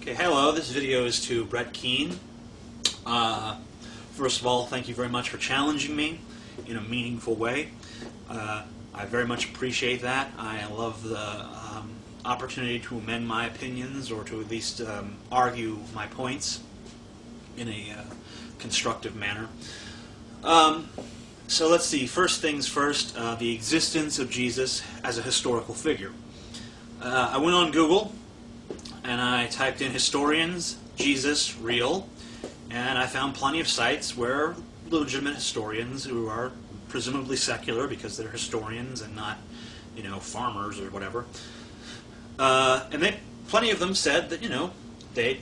Okay, hello, this video is to Brett Keane. First of all, thank you very much for challenging me in a meaningful way. I very much appreciate that. I love the opportunity to amend my opinions or to at least argue my points in a constructive manner. So let's see, first things first, the existence of Jesus as a historical figure. I went on Google and I typed in historians, Jesus, real, and I found plenty of sites where legitimate historians who are presumably secular because they're historians and not, farmers or whatever. And plenty of them said that,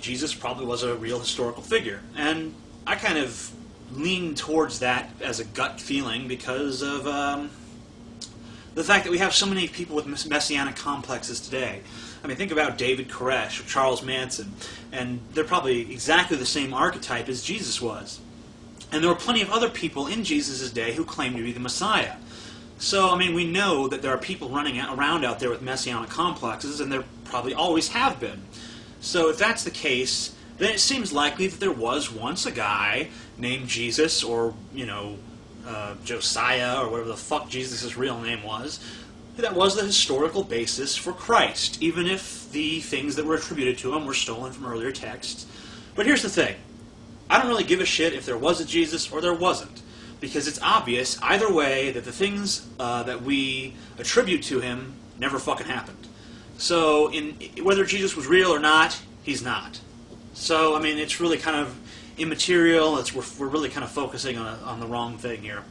Jesus probably was a real historical figure. And I kind of leaned towards that as a gut feeling because of the fact that we have so many people with messianic complexes today. I mean, think about David Koresh or Charles Manson, and they're probably exactly the same archetype as Jesus was. And there were plenty of other people in Jesus' day who claimed to be the Messiah. So, I mean, we know that there are people running around out there with messianic complexes, and there probably always have been. So if that's the case, then it seems likely that there was once a guy named Jesus, or, Josiah, or whatever the fuck Jesus' real name was, that was the historical basis for Christ, even if the things that were attributed to him were stolen from earlier texts. But here's the thing. I don't really give a shit if there was a Jesus or there wasn't, because it's obvious either way that the things that we attribute to him never fucking happened. So whether Jesus was real or not, he's not. So, I mean, it's really kind of immaterial. We're really kind of focusing on the wrong thing here.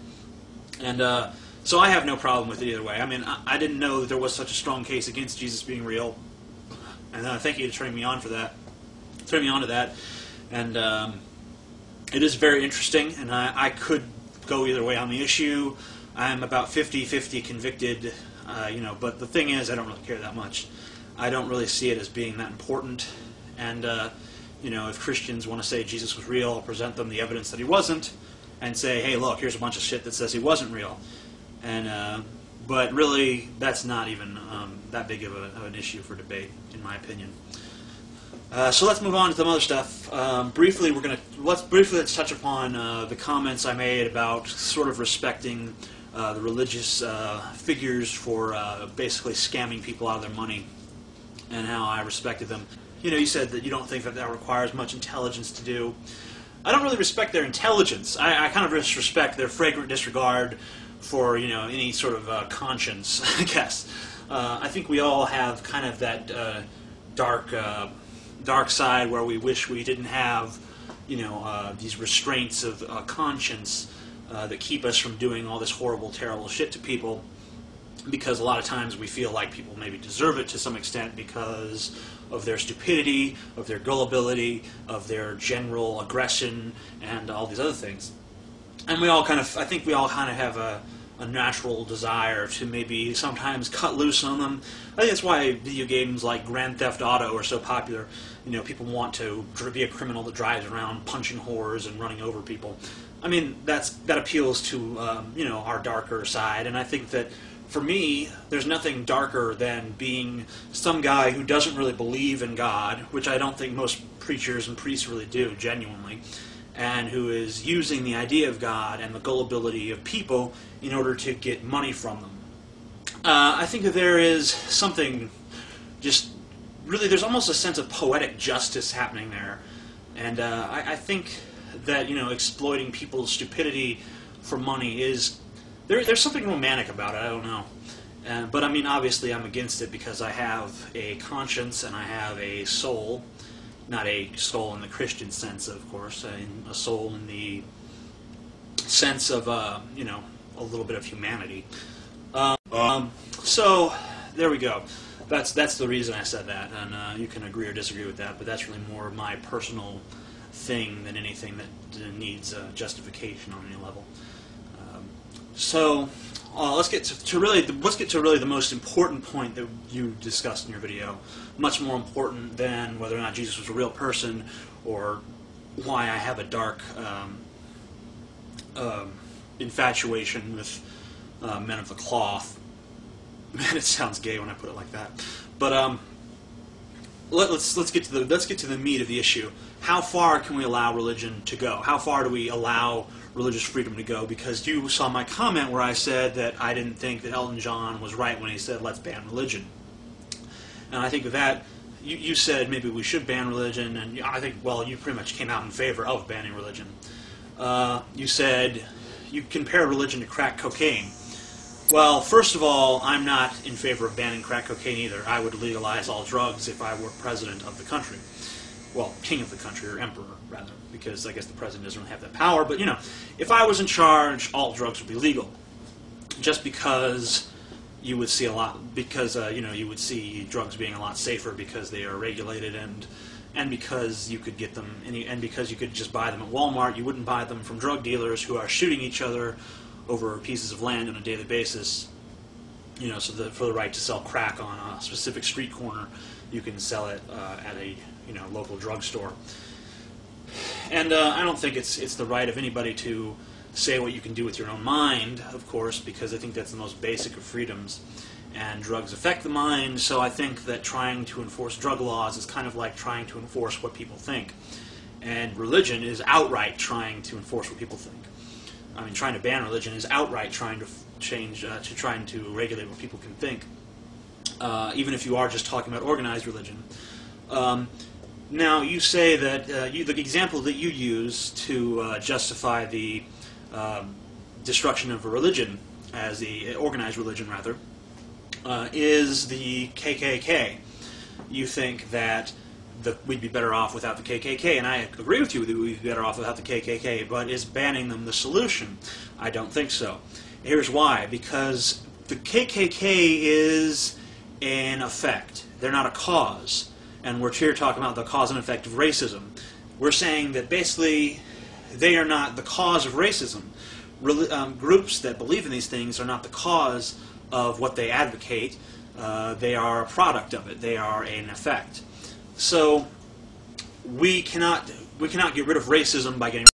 And so I have no problem with it either way. I mean, I didn't know that there was such a strong case against Jesus being real. And thank you for turning me on for that. Turning me on to that. And it is very interesting, and I could go either way on the issue. I'm about 50-50 convicted, but the thing is, I don't really care that much. I don't really see it as being that important. And, if Christians want to say Jesus was real, I'll present them the evidence that he wasn't, and say, hey, look, here's a bunch of shit that says he wasn't real. And but really, that's not even that big of an issue for debate, in my opinion. So let's move on to some other stuff. Let's touch upon the comments I made about sort of respecting the religious figures for basically scamming people out of their money, and how I respected them. You said that you don't think that requires much intelligence to do. I don't really respect their intelligence. I kind of just respect their flagrant disregard for any sort of conscience, I guess. I think we all have kind of that dark side where we wish we didn't have these restraints of conscience that keep us from doing all this horrible, terrible shit to people, because a lot of times we feel like people maybe deserve it to some extent because of their stupidity, of their gullibility, of their general aggression, and all these other things. And I think we all kind of have a natural desire to maybe sometimes cut loose on them. I think that's why video games like Grand Theft Auto are so popular. People want to be a criminal that drives around punching whores and running over people. I mean, that appeals to our darker side, and I think that for me, there's nothing darker than being some guy who doesn't really believe in God, which I don't think most preachers and priests really do, genuinely, and who is using the idea of God and the gullibility of people in order to get money from them. I think that there is something there's almost a sense of poetic justice happening there. And I think that, exploiting people's stupidity for money is... There's something romantic about it, I don't know. But I mean, obviously I'm against it because I have a conscience and I have a soul. Not a soul in the Christian sense, of course. A soul in the sense of, a little bit of humanity. So, there we go. That's the reason I said that, and you can agree or disagree with that, but that's really more my personal thing than anything that needs justification on any level. So let's get to really the most important point that you discussed in your video. Much more important than whether or not Jesus was a real person, or why I have a dark infatuation with men of the cloth. Man, it sounds gay when I put it like that. But let's get to the meat of the issue. How far can we allow religion to go? How far do we allow religious freedom to go? Because you saw my comment where I said that I didn't think that Elton John was right when he said let's ban religion. And I think that you said maybe we should ban religion, and I think, well, you pretty much came out in favor of banning religion. You said you compared religion to crack cocaine. Well, first of all, I'm not in favor of banning crack cocaine either. I would legalize all drugs if I were president of the country. Well, king of the country, or emperor, rather, because I guess the president doesn't really have that power. But, if I was in charge, all drugs would be legal. Just because you would see a lot, because, you would see drugs being a lot safer because they are regulated, and because you could get them, and because you could just buy them at Walmart. You wouldn't buy them from drug dealers who are shooting each other over pieces of land on a daily basis. So for the right to sell crack on a specific street corner, you can sell it at a local drugstore. And I don't think it's the right of anybody to say what you can do with your own mind, of course, because I think that's the most basic of freedoms. And drugs affect the mind, so I think that trying to enforce drug laws is kind of like trying to enforce what people think. And religion is outright trying to enforce what people think. I mean, trying to ban religion is outright trying to trying to regulate what people can think, even if you are just talking about organized religion. Now, you say that the example that you use to justify the destruction of a religion, as the organized religion rather, is the KKK. You think that we'd be better off without the KKK, and I agree with you that we'd be better off without the KKK, but is banning them the solution? I don't think so. Here's why. Because the KKK is an effect. They're not a cause. And we're here talking about the cause and effect of racism. We're saying that basically they are not the cause of racism. Groups that believe in these things are not the cause of what they advocate. They are a product of it. They are an effect. So we cannot get rid of racism by getting